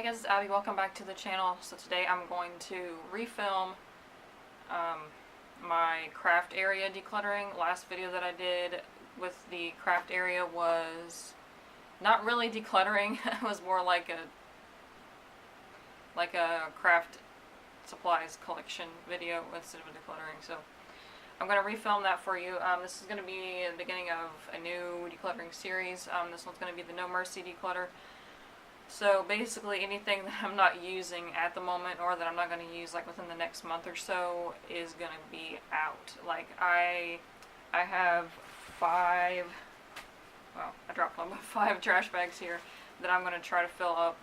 Hey guys, it's Abby. Welcome back to the channel. So today I'm going to refilm my craft area decluttering. Last video that I did with the craft area was not really decluttering. It was more like a craft supplies collection video instead of a decluttering. So I'm going to refilm that for you. This is going to be the beginning of a new decluttering series. This one's going to be the No Mercy declutter. So basically anything that I'm not using at the moment or that I'm not going to use like within the next month or so is going to be out. Like I have I dropped one, but 5 trash bags here that I'm going to try to fill up.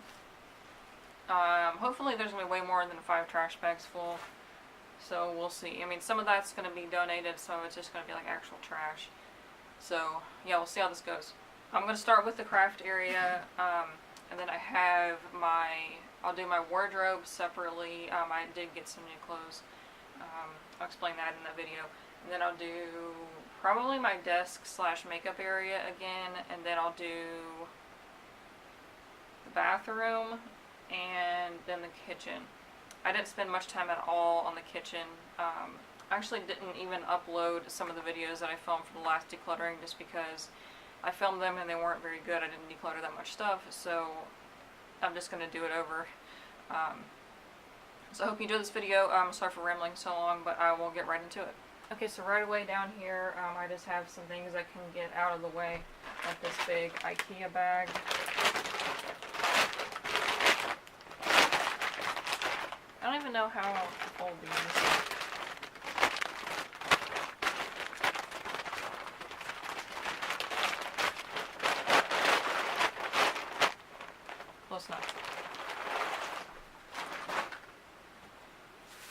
Hopefully there's going to be way more than 5 trash bags full. So we'll see. I mean, some of that's going to be donated, some of it's just going to be like actual trash. So yeah, we'll see how this goes. I'm going to start with the craft area. And then I'll do my wardrobe separately. I did get some new clothes. I'll explain that in that video. And then I'll do probably my desk / makeup area again. And then I'll do the bathroom and then the kitchen. I didn't spend much time at all on the kitchen. I actually didn't even upload some of the videos that I filmed for the last decluttering just because I filmed them and they weren't very good. I didn't declutter that much stuff, so I'm just going to do it over. So I hope you enjoyed this video. Sorry for rambling so long, but I will get right into it. Okay, so right away down here, I just have some things I can get out of the way, like this big IKEA bag. I don't even know how to fold these. Close enough.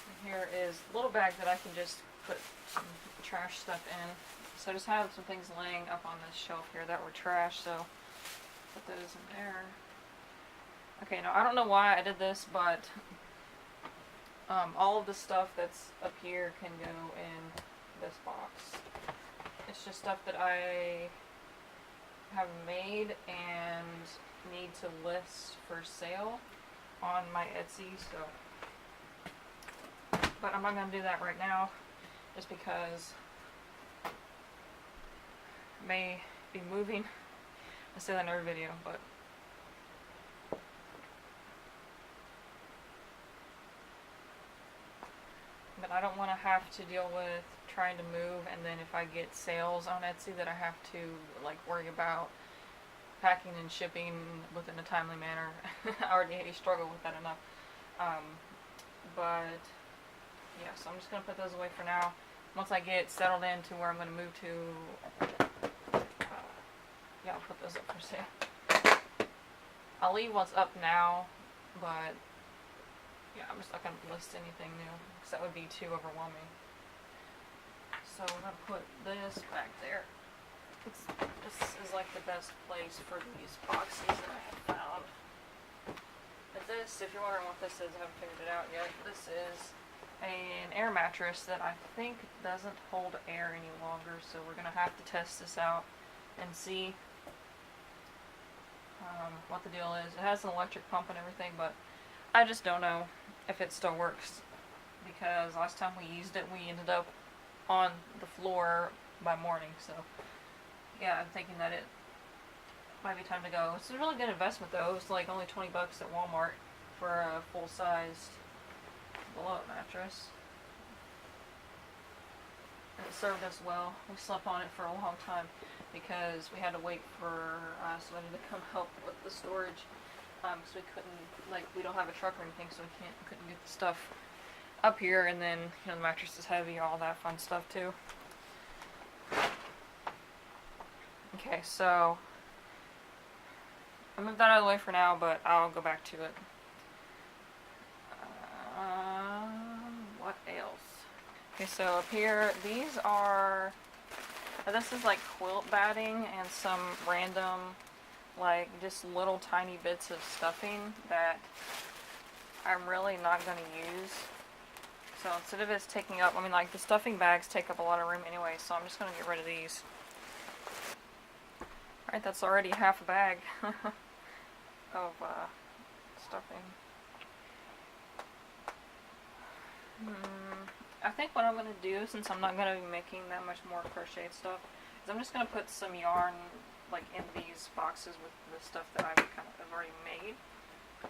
And here is a little bag that I can just put some trash stuff in. So I just have some things laying up on this shelf here that were trash, so put those in there. Okay, now I don't know why I did this, but all of the stuff that's up here can go in this box. It's just stuff that I have made and need to list for sale on my Etsy, so but I'm not going to do that right now just because I may be moving. I say that in every video, but I don't want to have to deal with trying to move and then if I get sales on Etsy that I have to like worry about packing and shipping within a timely manner. I already struggle with that enough. But yeah, so I'm just going to put those away for now. Once I get settled into where I'm going to move to, yeah, I'll put those up for sale. I'll leave what's up now, but yeah, I'm just not going to list anything new because that would be too overwhelming. So I'm going to put this back there. This is like the best place for these boxes that I have found. But this, if you're wondering what this is, I haven't figured it out yet. This is an air mattress that I think doesn't hold air any longer, so we're going to have to test this out and see what the deal is. It has an electric pump and everything, but I just don't know if it still works because last time we used it we ended up on the floor by morning, so yeah, I'm thinking that it might be time to go. It's a really good investment though. It's like only 20 bucks at Walmart for a full-sized blow-up mattress. And it served us well. We slept on it for a long time because we had to wait for somebody to come help with the storage. Because we couldn't, like, we don't have a truck or anything, so we couldn't get the stuff up here, and then, you know, the mattress is heavy, all that fun stuff too. Okay, so I moved that out of the way for now, but I'll go back to it. What else? Okay, so up here, these are, this is like quilt batting and some random, like just little tiny bits of stuffing that I'm really not going to use. So instead of it taking up, I mean like the stuffing bags take up a lot of room anyway, so I'm just going to get rid of these. Alright, that's already half a bag of stuffing. I think what I'm going to do, since I'm not going to be making that much more crochet stuff, is I'm just going to put some yarn like in these boxes with the stuff that I've already made,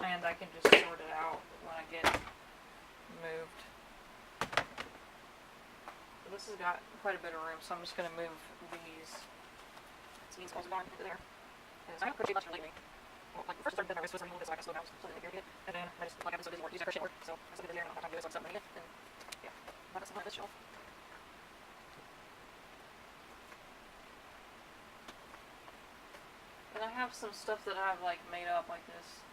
and I can just sort it out when I get moved. So this has got quite a bit of room, so I'm just going to move these balls of yarn into there. I haven't crocheted much lately. Well, like first I started nervous, was removing this so I could slow down so that I could get it, and then I just I've been so busy using crochet work, so I just look at the yarn and I don't have time to do it, so I'm setting it, and yeah, I've got something on this shelf. And I have some stuff that I've like made up, like this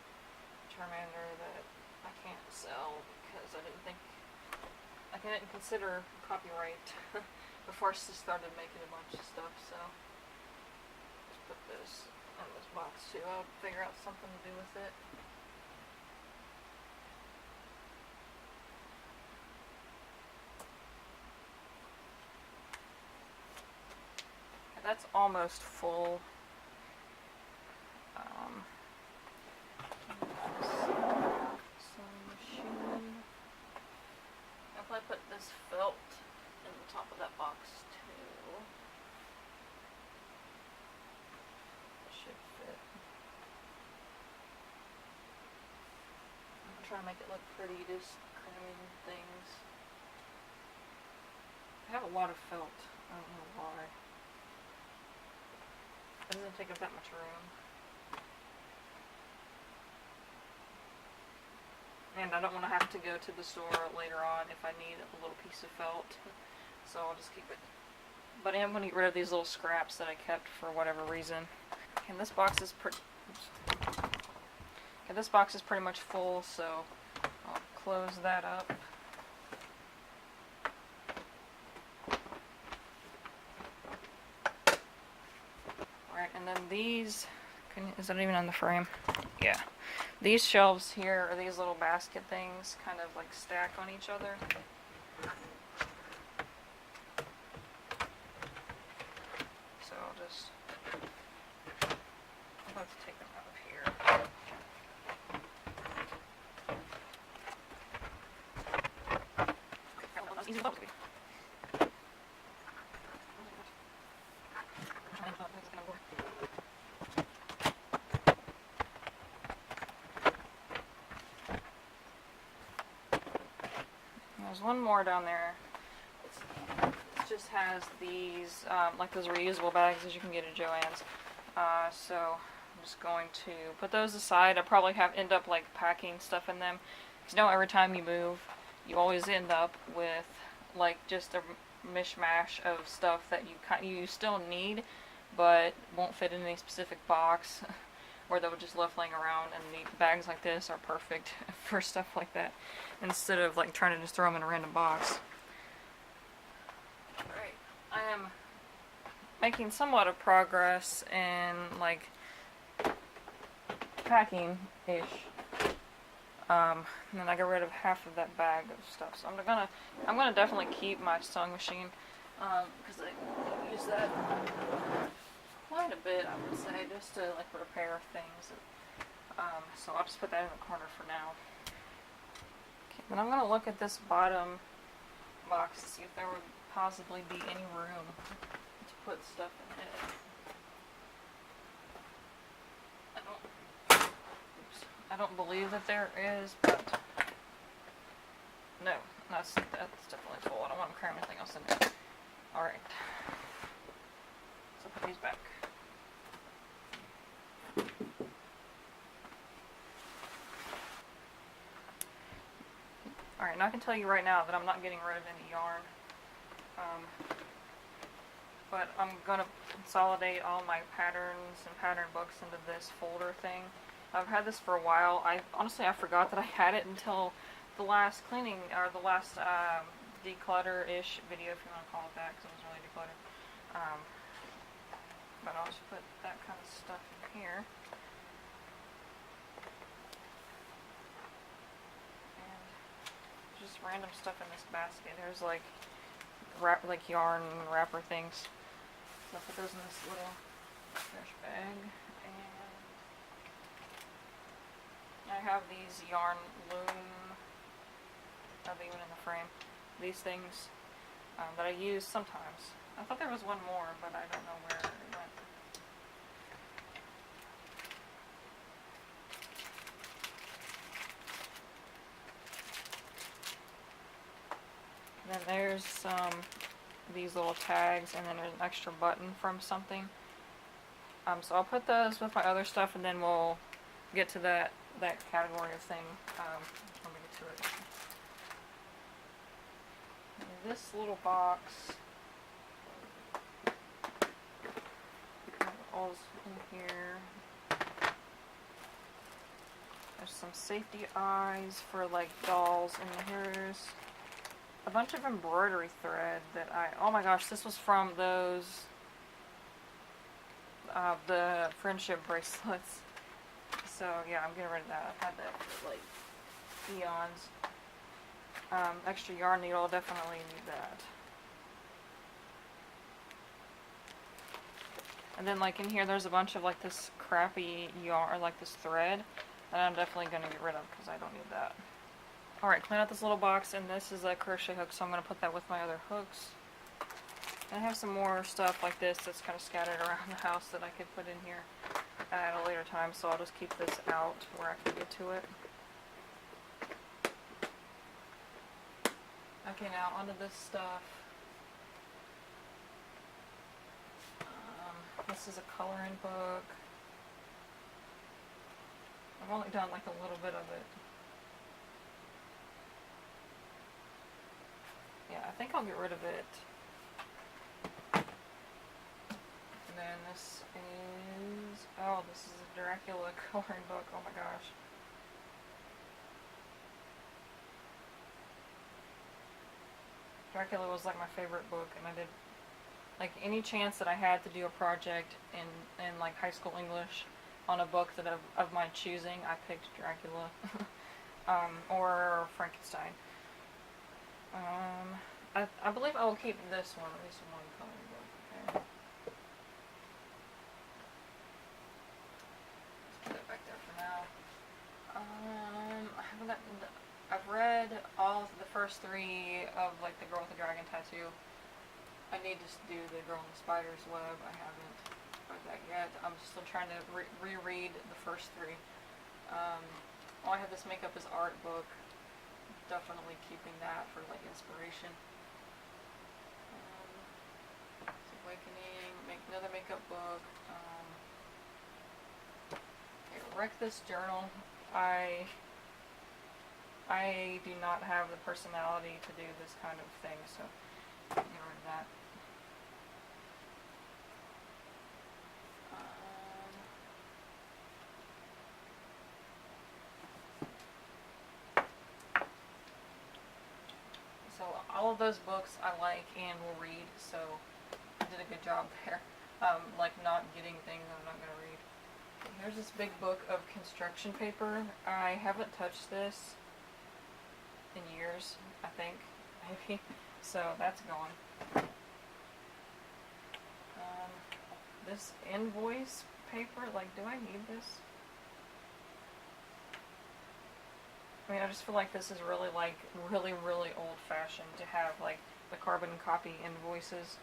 Charmander that I can't sell because I didn't consider copyright before I just started making a bunch of stuff, so just put this in this box too. I'll figure out something to do with it. That's almost full. Some machine. If I put this felt in the top of that box too, it should fit. I'm trying to make it look pretty, just cramming things. I have a lot of felt. I don't know why. It doesn't take up that much room. And I don't want to have to go to the store later on if I need a little piece of felt. So I'll just keep it. But I am going to get rid of these little scraps that I kept for whatever reason. And this box is pretty much full, so I'll close that up. Alright, and then these, is that even on the frame? Yeah. These shelves here, or these little basket things, kind of like stack on each other. So I'll have to take them out of here. That's easy to be. There's one more down there. It just has these, like those reusable bags as you can get at Joann's. So I'm just going to put those aside. I probably end up like packing stuff in them. Because you know, every time you move, you always end up with like just a mishmash of stuff that you still need, but won't fit in any specific box. Or they were just left laying around, and the bags like this are perfect for stuff like that, instead of like trying to just throw them in a random box. Alright, I am making somewhat of progress in like packing-ish. And then I got rid of half of that bag of stuff, so I'm gonna definitely keep my sewing machine, because I use that quite a bit, I would say, just to like repair things. So I'll just put that in the corner for now. Okay, then I'm gonna look at this bottom box to see if there would possibly be any room to put stuff in it. I don't believe that there is, but no, that's definitely full. I don't want to cram anything else in there. Alright. So put these back. Alright, now I can tell you right now that I'm not getting rid of any yarn. But I'm going to consolidate all my patterns and pattern books into this folder thing. I've had this for a while. Honestly, I forgot that I had it until the last cleaning, or the last declutter-ish video, if you want to call it that, because it was really decluttered. But I'll just put that kind of stuff in here. And just random stuff in this basket. There's like yarn wrapper things. So I'll put those in this little trash bag. And I have these yarn loom, even in the frame, these things that I use sometimes. I thought there was one more, but I don't know where it went. And then there's these little tags, and then there's an extra button from something. So I'll put those with my other stuff, and then we'll get to that category of thing when we get to it. And this little box, all's in here. There's some safety eyes for like dolls, and here's a bunch of embroidery thread that oh my gosh, this was from those the friendship bracelets. So yeah, I'm getting rid of that. I've had that for like eons. Extra yarn needle, definitely need that. And then like in here there's a bunch of like this crappy yarn, or like this thread, that I'm definitely going to get rid of because I don't need that. Alright, clean out this little box, and this is a crochet hook, so I'm going to put that with my other hooks. And I have some more stuff like this that's kind of scattered around the house that I could put in here at a later time, so I'll just keep this out where I can get to it. Okay, now onto this stuff. This is a coloring book. I've only done like a little bit of it. Yeah, I think I'll get rid of it. And then this is, oh, this is a Dracula coloring book. Oh my gosh. Dracula was like my favorite book, and I did, like, any chance that I had to do a project in like high school English on a book that of my choosing, I picked Dracula. Or Frankenstein. I believe I will keep this one, at least one coloring book. Okay. Let's put that back there for now. I haven't gotten. I've read all of the first 3 of like the Girl with the Dragon Tattoo. I need to do the Girl in the Spider's Web. I haven't read that yet. I'm still trying to reread the first 3. All I have this Makeup is Art book. Definitely keeping that for like inspiration. Awakening, another makeup book. Okay, Wreck This Journal. I do not have the personality to do this kind of thing, so get rid of that. So all of those books I like and will read, so I did a good job there. Like not getting things I'm not going to read. Here's this big book of construction paper. I haven't touched this in years, I think, maybe. So that's gone. This invoice paper, like, do I need this? I mean, I just feel like this is really, like, really old-fashioned to have, like, the carbon copy invoices.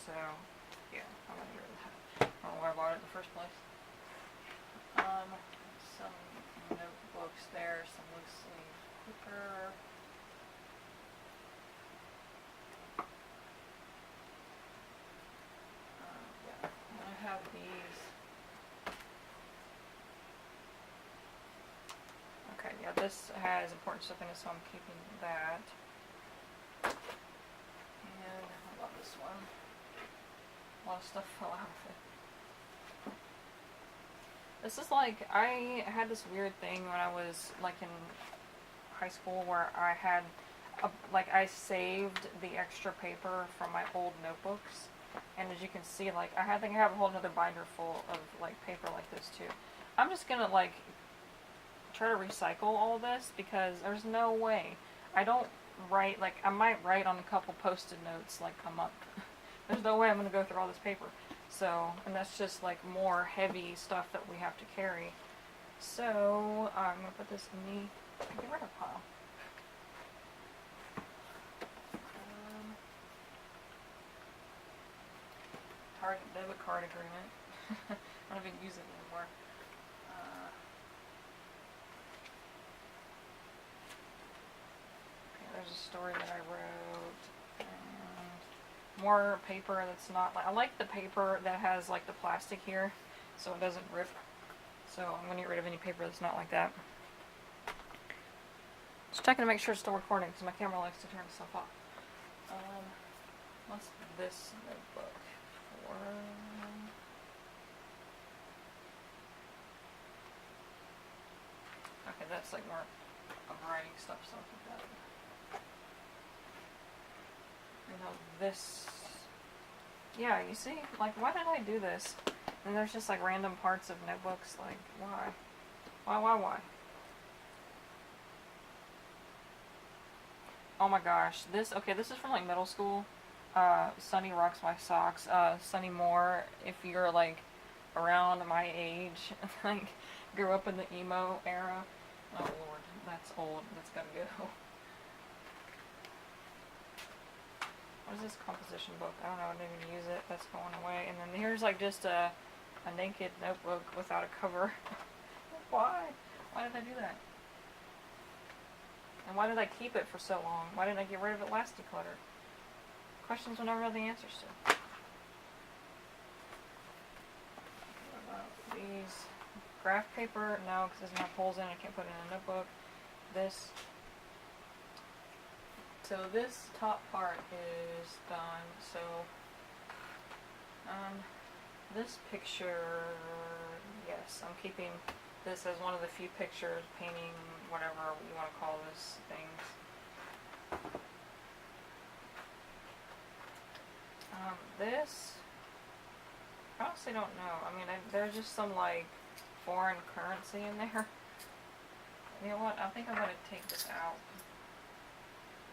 So, yeah, I'm gonna get rid of that. I don't know why I bought it in the first place. Some notebooks there, some loose leaf paper. Yeah, I have these. Okay, yeah, this has important stuff in it, so I'm keeping that. And how about this one? A lot of stuff fell out of it. This is like, I had this weird thing when I was like in high school where I had, I saved the extra paper from my old notebooks. And as you can see, like, I think I have a whole other binder full of like paper like this too. I'm just gonna like try to recycle all this because there's no way. I don't write, like, I might write on a couple post-it notes like a month. There's no way I'm gonna go through all this paper. So, and that's just like more heavy stuff that we have to carry. So I'm gonna put this in the get rid of pile. Target debit card agreement. I don't even use it anymore. Okay, there's a story that I wrote, and more paper that's not like, I like the paper that has like the plastic here, so it doesn't rip. So I'm gonna get rid of any paper that's not like that. Just checking to make sure it's still recording because my camera likes to turn itself off. What's this notebook for? Okay, that's like more of writing stuff, so I'll keep that. You know, this, yeah, you see, like, why did I do this? And there's just like random parts of notebooks, like, why? Why? Oh my gosh, this is from like middle school. Sunny Rocks My Socks. Sunny Moore, if you're like around my age, like grew up in the emo era. Oh lord, that's old. That's gotta go. What is this composition book? I don't know, I didn't even use it. That's going away. And then here's like just a naked notebook without a cover. Why? Why did I do that? And why did I keep it for so long? Why didn't I get rid of it last declutter? Questions we'll never know the answers to. What about these? Graph paper? No, because it doesn't have holes in it. I can't put it in a notebook. This. So this top part is done. So this picture, yes, I'm keeping this as one of the few pictures, painting, whatever you want to call this things. This, I honestly don't know. I mean, there's just some like foreign currency in there. You know what? I think I'm going to take this out.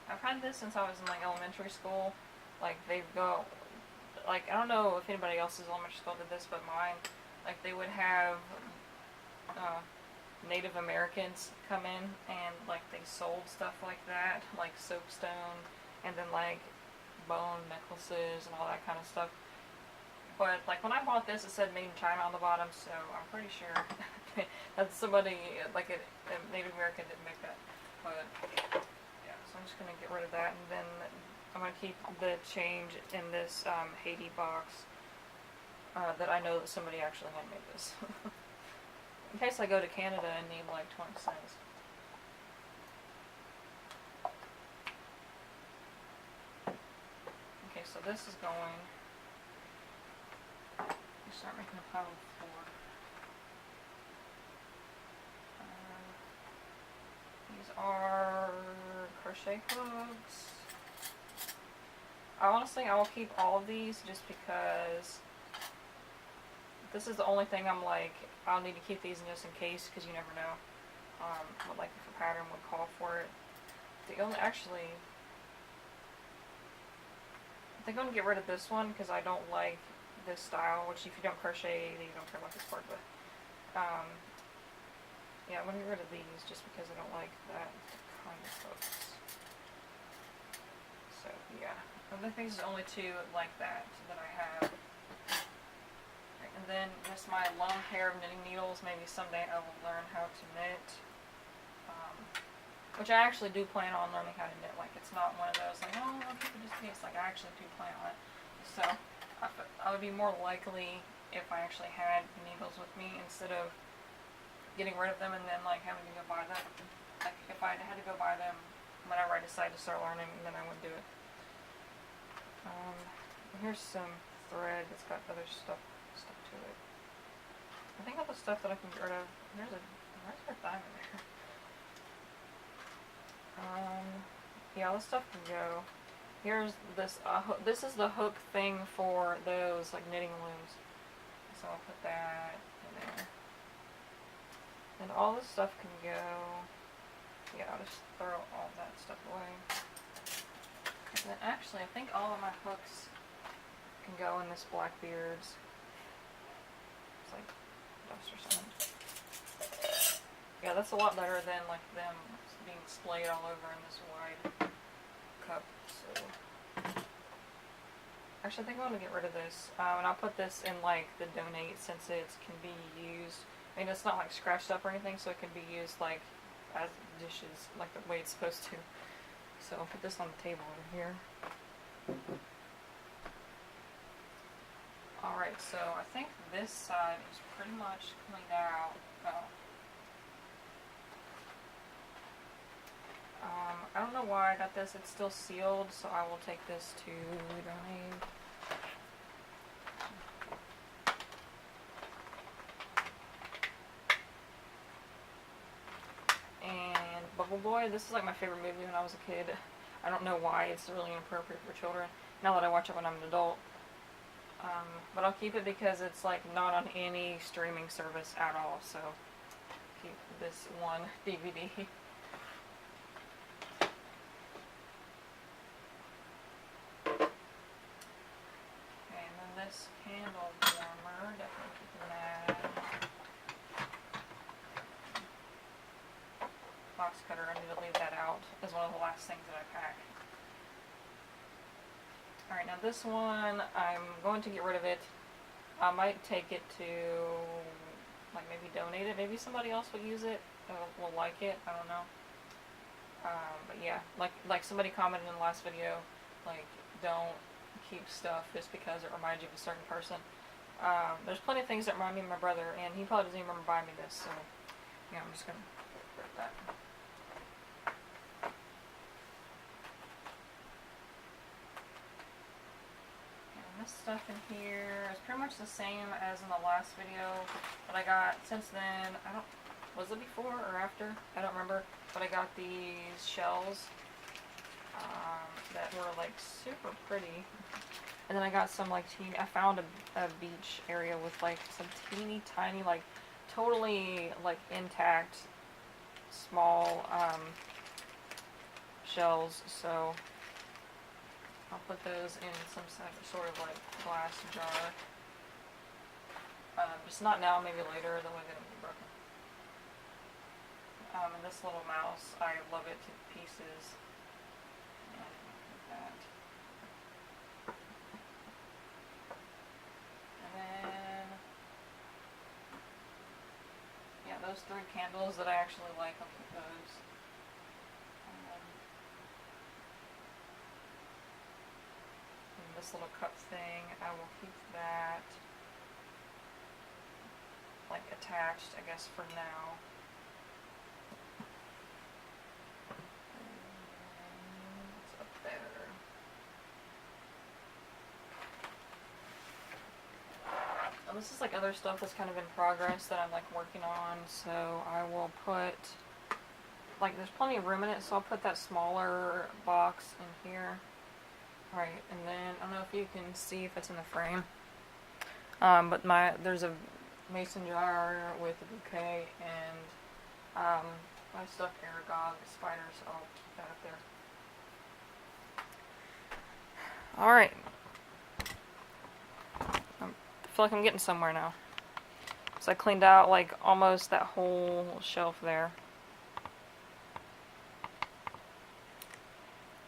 I've had this since I was in like elementary school. Like they go, like I don't know if anybody else's elementary school did this, but mine, like they would have Native Americans come in and like they sold stuff like that, like soapstone, and then like bone necklaces and all that kind of stuff. But like when I bought this, it said made in China on the bottom, so I'm pretty sure that somebody like a Native American didn't make that. But yeah, so I'm just gonna get rid of that, and then I'm gonna keep the change in this Haiti box that I know that somebody actually handmade this. In case I go to Canada and need like 20 cents. Okay, so this is going. You start making a pile of 4. These are crochet hooks. Honestly, I will keep all of these just because this is the only thing I'm like, I'll need to keep these just in case, because you never know what like if a pattern would call for it. The only, actually, I think I'm going to get rid of this one because I don't like this style, which if you don't crochet, you don't care about this part, but yeah, I'm going to get rid of these just because I don't like that kind of hooks. So yeah, I think these are the only 2 like that I have. And then just my lone pair of knitting needles. Maybe someday I will learn how to knit. Which I actually do plan on learning how to knit. Like, it's not one of those, like, oh, I'll keep it just in case. Like, I actually do plan on it. So, I would be more likely if I actually had needles with me instead of getting rid of them and then, like, having to go buy them. Like, if I had to go buy them whenever I decide to start learning, then I would do it. Here's some thread. It's got other stuff to it. I think all the stuff that I can get rid of. Where's our diamond there? Yeah, all this stuff can go. Here's this. This is the hook thing for those like knitting looms. So I'll put that in there. And all this stuff can go. Yeah, I'll just throw all that stuff away. And then actually, I think all of my hooks can go in this Blackbeard's. It's like dust or something. Yeah, that's a lot better than like them being splayed all over in this wide cup. So actually, I think I want to get rid of this, and I'll put this in like the donate since it can be used. I mean, it's not like scratched up or anything, so it can be used like as dishes, like the way it's supposed to. So I'll put this on the table over here. Alright, so I think this side is pretty much cleaned out. I don't know why I got this. It's still sealed, so I will take this to donate. And Bubble Boy, this is like my favorite movie when I was a kid. I don't know why it's really inappropriate for children, now that I watch it when I'm an adult. But I'll keep it because it's like not on any streaming service at all, so keep this one DVD. Okay, and then this candle warmer, definitely keeping that. Box cutter, I need to leave that out as one of the last things that I pack. Alright, now this one, I'm going to get rid of it. I might take it to, like, maybe donate it. Maybe somebody else will use it, will like it, I don't know. But yeah, like somebody commented in the last video, like, don't keep stuff just because it reminds you of a certain person. There's plenty of things that remind me of my brother, and he probably doesn't even remember buying me this, so yeah, I'm just gonna get rid of that. This stuff in here is pretty much the same as in the last video, but I got since then. Was it before or after? I don't remember, but I got these shells that were like super pretty, and then I got some like I found a beach area with like some teeny tiny, like totally like intact small shells, so I'll put those in some sort of like glass jar. Just not now, maybe later, the way that it'll be broken. And this little mouse, I love it to pieces. And like that. And then, yeah, those 3 candles that I actually like, I'll keep those. This little cup thing, I will keep that like attached, I guess, for now. What's up there? Oh, this is like other stuff that's kind of in progress that I'm like working on, so I will put, like, there's plenty of room in it, so I'll put that smaller box in here. Alright, and then, I don't know if you can see if it's in the frame, but there's a mason jar with a bouquet and my stuffed Aragog spider, so I'll keep that up there. Alright. I feel like I'm getting somewhere now. So I cleaned out like almost that whole shelf there.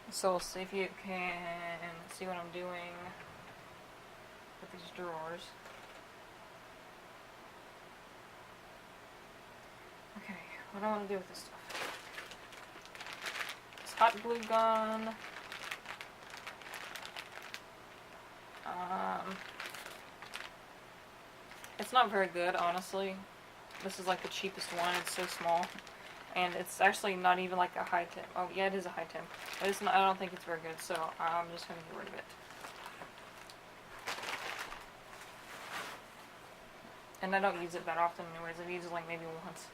So we'll see if you can see what I'm doing with these drawers. Okay, what do I want to do with this stuff? It's hot glue gun. It's not very good, honestly. This is like the cheapest one. It's so small. And it's actually not even like a high temp. Oh, yeah, it is a high temp. But it's not, I don't think it's very good, so I'm just going to get rid of it. And I don't use it that often anyways. I've used it like maybe once.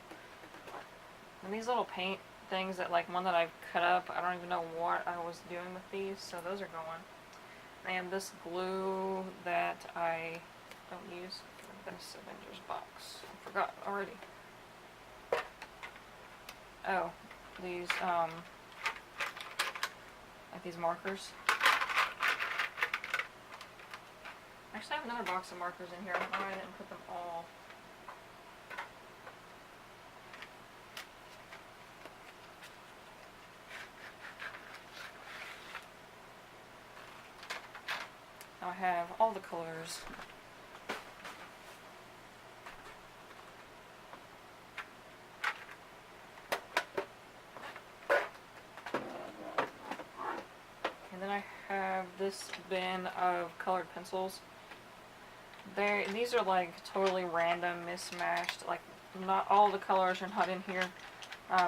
And these little paint things that, like, one that I've cut up, I don't even know what I was doing with these, so those are going. And this glue that I don't use for this Avengers box. I forgot already. Oh, these, like these markers. Actually, I have another box of markers in here. I don't know why I didn't put them all. have all the colors. And then I have this bin of colored pencils. These are like totally random, mismatched. Like not all the colors are not in here.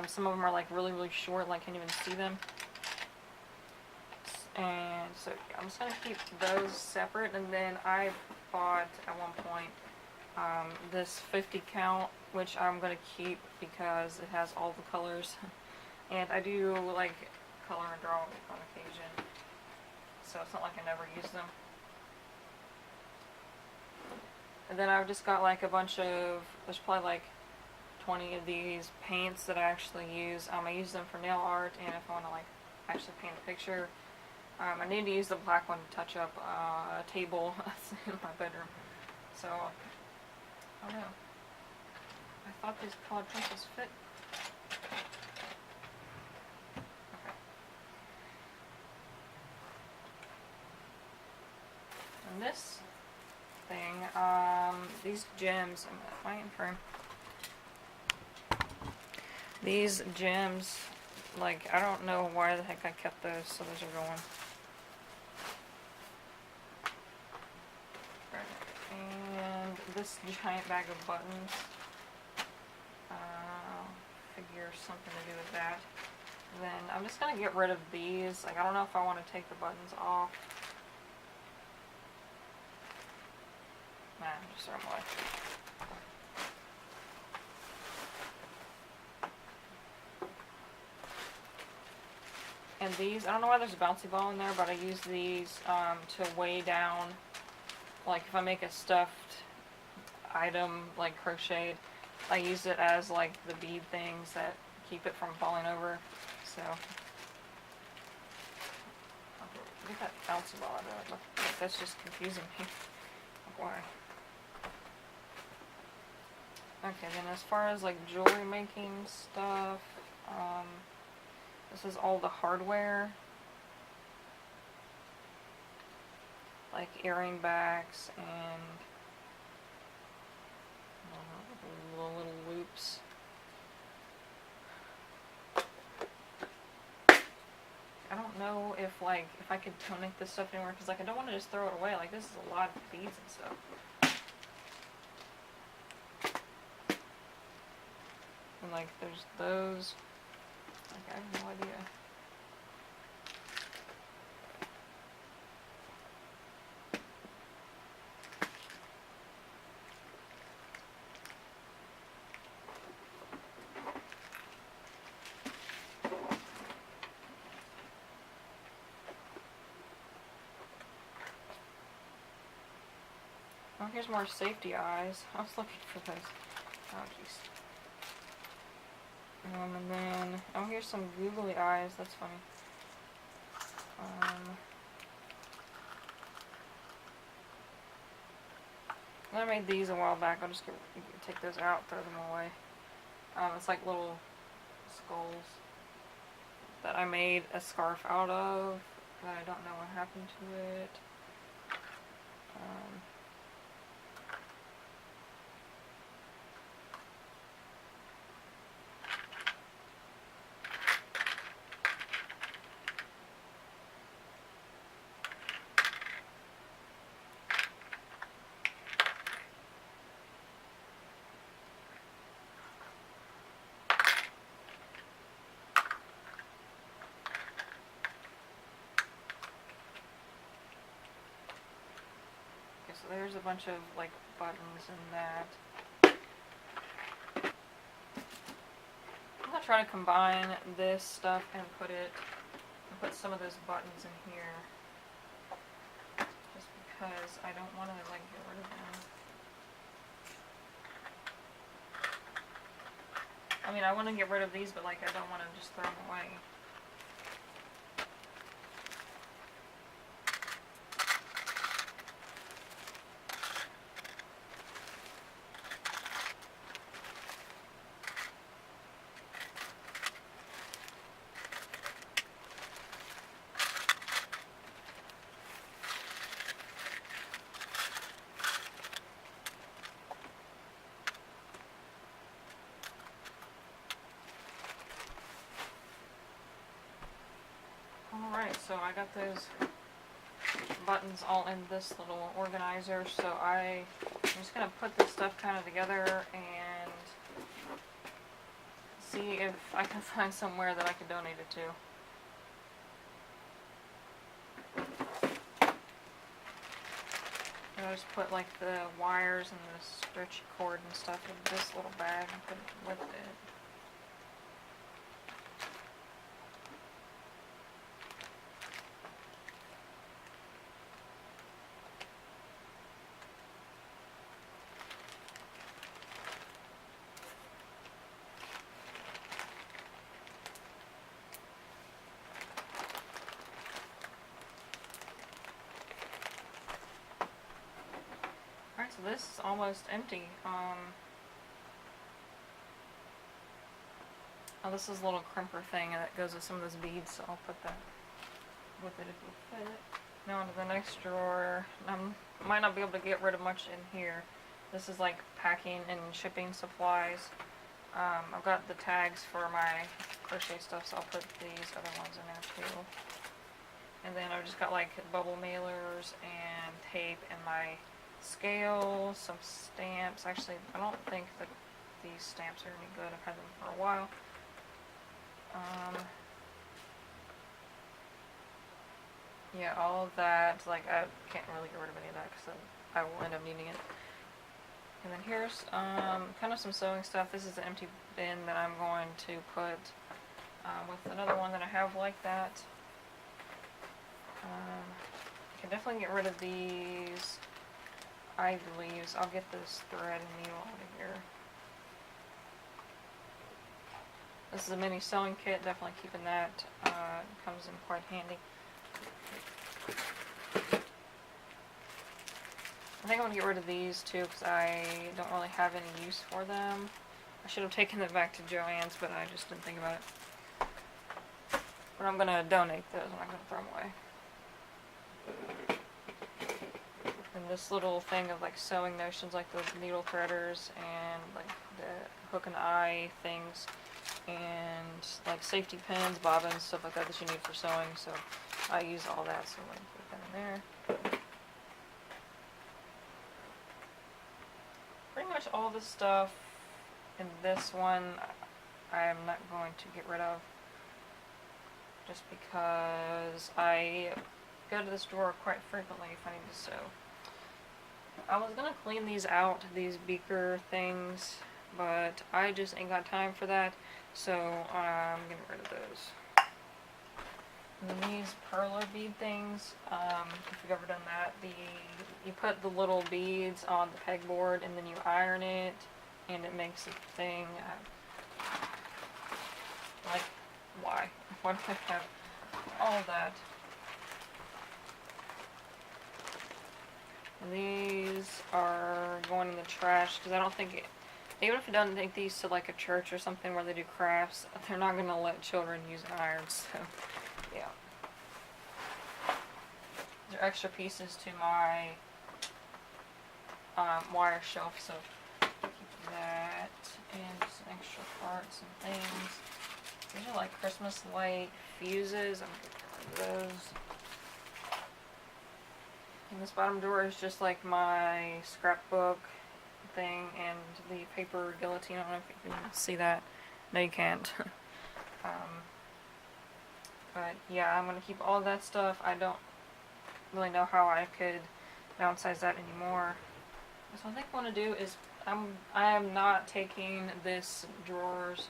Some of them are like really, really short, like I can't even see them. And so I'm just gonna keep those separate. And then I bought at one point this 50 count, which I'm gonna keep because it has all the colors. And I do like color and draw on occasion, so it's not like I never use them. And then I've just got like a bunch of, there's probably like 20 of these paints that I actually use. I use them for nail art, and if I want to like actually paint a picture. I need to use the black one to touch up a table in my bedroom. So, I don't know. I thought these colored pencils fit. Okay. And this thing, these gems, I'm waiting for him. These gems, like, I don't know why the heck I kept those, so those are going. And this giant bag of buttons, figure something to do with that. Then I'm just going to get rid of these. Like, I don't know if I want to take the buttons off. Nah, just throw them away. And these, I don't know why there's a bouncy ball in there, but I use these to weigh down, like if I make a stuffed item, like crocheted, I use it as like the bead things that keep it from falling over. So, get that bouncy ball out of it. Look, that's just confusing me. Like, why? Okay, then as far as like jewelry making stuff, this is all the hardware, like earring backs and little loops. I don't know if I could donate this stuff anywhere, because like I don't want to just throw it away. Like, this is a lot of beads and stuff. And like there's those. Like, I have no idea. Oh, here's more safety eyes. I was looking for those. Oh, jeez. And then, oh, here's some googly eyes. That's funny. I made these a while back. I'll just take those out, throw them away. It's like little skulls that I made a scarf out of, that I don't know what happened to it. So there's a bunch of like buttons in that. I'm gonna try to combine this stuff and put some of those buttons in here, just because I don't want to like get rid of them. I mean, I want to get rid of these, but like I don't want to just throw them away. so I got those buttons all in this little organizer, so I'm just going to put this stuff kind of together and see if I can find somewhere that I can donate it to. And I just put like the wires and the stretchy cord and stuff in this little bag and put it with it. Alright, so this is almost empty. Oh, this is a little crimper thing that goes with some of those beads, so I'll put that with it if it will fit. Now into the next drawer. I might not be able to get rid of much in here. This is like packing and shipping supplies. I've got the tags for my crochet stuff, so I'll put these other ones in there too. And then I've just got like bubble mailers and tape and my scale, some stamps. Actually, I don't think that these stamps are any good. I've had them for a while. Yeah, all of that. Like, I can't really get rid of any of that because I will end up needing it. And then here's kind of some sewing stuff. This is an empty bin that I'm going to put with another one that I have like that. I can definitely get rid of these ivy leaves. I'll get this thread and needle out of here. This is a mini sewing kit, definitely keeping that. Comes in quite handy. I think I'm going to get rid of these too because I don't really have any use for them. I should have taken them back to Joann's, but I just didn't think about it. But I'm going to donate those. I'm not going to throw them away. And this little thing of like sewing notions, like those needle threaders and like the hook and eye things, and like safety pins, bobbins, stuff like that that you need for sewing. So I use all that, so I'm going to put that in there. Pretty much all the stuff in this one I am not going to get rid of, just because I go to this drawer quite frequently if I need to sew. I was going to clean these out, these beaker things, but I just ain't got time for that, so I'm getting rid of those. And then these perler bead things, if you've ever done that, you put the little beads on the pegboard and then you iron it, and it makes a thing. Like, why? Why do I have all of that? And these are going in the trash because I don't think even if I don't take these to like a church or something where they do crafts, they're not going to let children use irons. So, yeah. These are extra pieces to my wire shelf, so keep that, and some extra parts and things. These are like Christmas light fuses. I'm going to get rid of those. And this bottom drawer is just like my scrapbook thing and the paper guillotine. I don't know if you can see that. No, you can't. But yeah, I'm going to keep all of that stuff. I don't really know how I could downsize that anymore. So what I think I want to do is I am not taking this drawers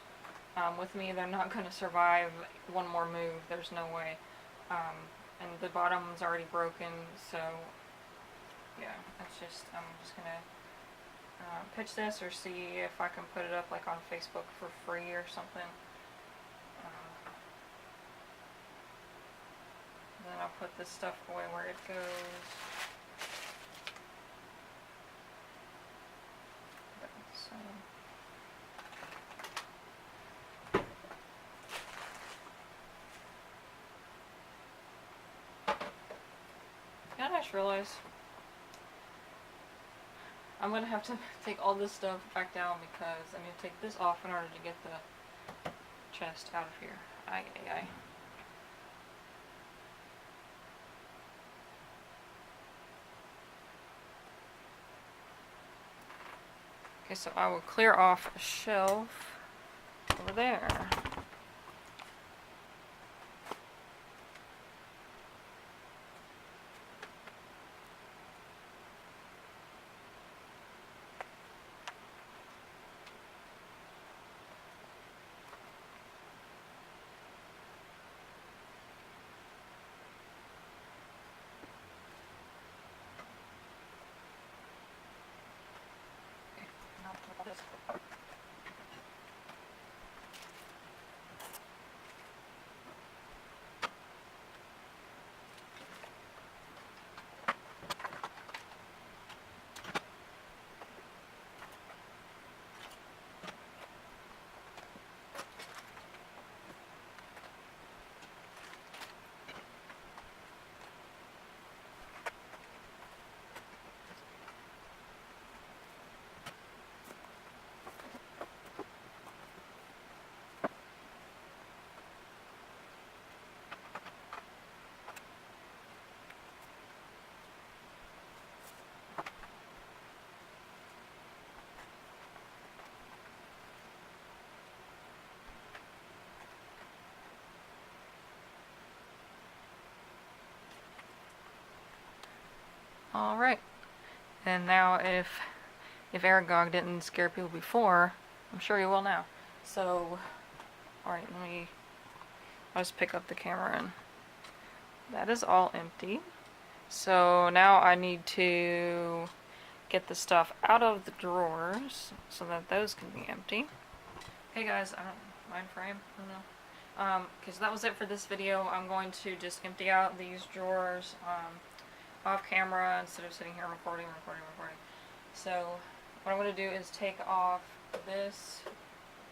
with me. They're not going to survive one more move. There's no way. And the bottom's already broken, so yeah, that's just, I'm just gonna pitch this or see if I can put it up like on Facebook for free or something. Then I'll put this stuff away where it goes. So I just realized I'm going to have to take all this stuff back down because I need to take this off in order to get the chest out of here. Okay, so I will clear off a shelf over there. Alright, and now if Aragog didn't scare people before, I'm sure he will now. So, alright, I'll just pick up the camera and that is all empty. So now I need to get the stuff out of the drawers so that those can be empty. Hey guys, I don't mind frame, I don't know. Okay, so that was it for this video. I'm going to just empty out these drawers off camera instead of sitting here recording. So what I'm going to do is take off this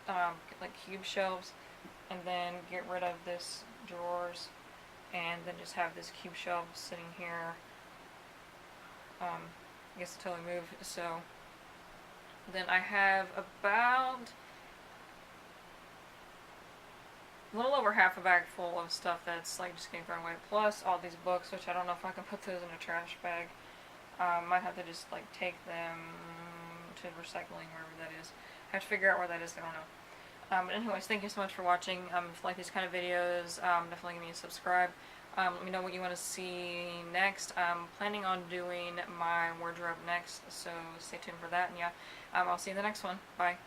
like cube shelves and then get rid of this drawers and then just have this cube shelf sitting here. I guess until I move. So then I have about a little over half a bag full of stuff that's like just getting thrown away, plus all these books, which I don't know if I can put those in a trash bag. Might have to just like take them to recycling, wherever that is. I have to figure out where that is, I don't know. But anyways, thank you so much for watching. If you like these kind of videos, definitely give me a subscribe. Let me know what you want to see next. I'm planning on doing my wardrobe next, so stay tuned for that. And yeah, I'll see you in the next one. Bye.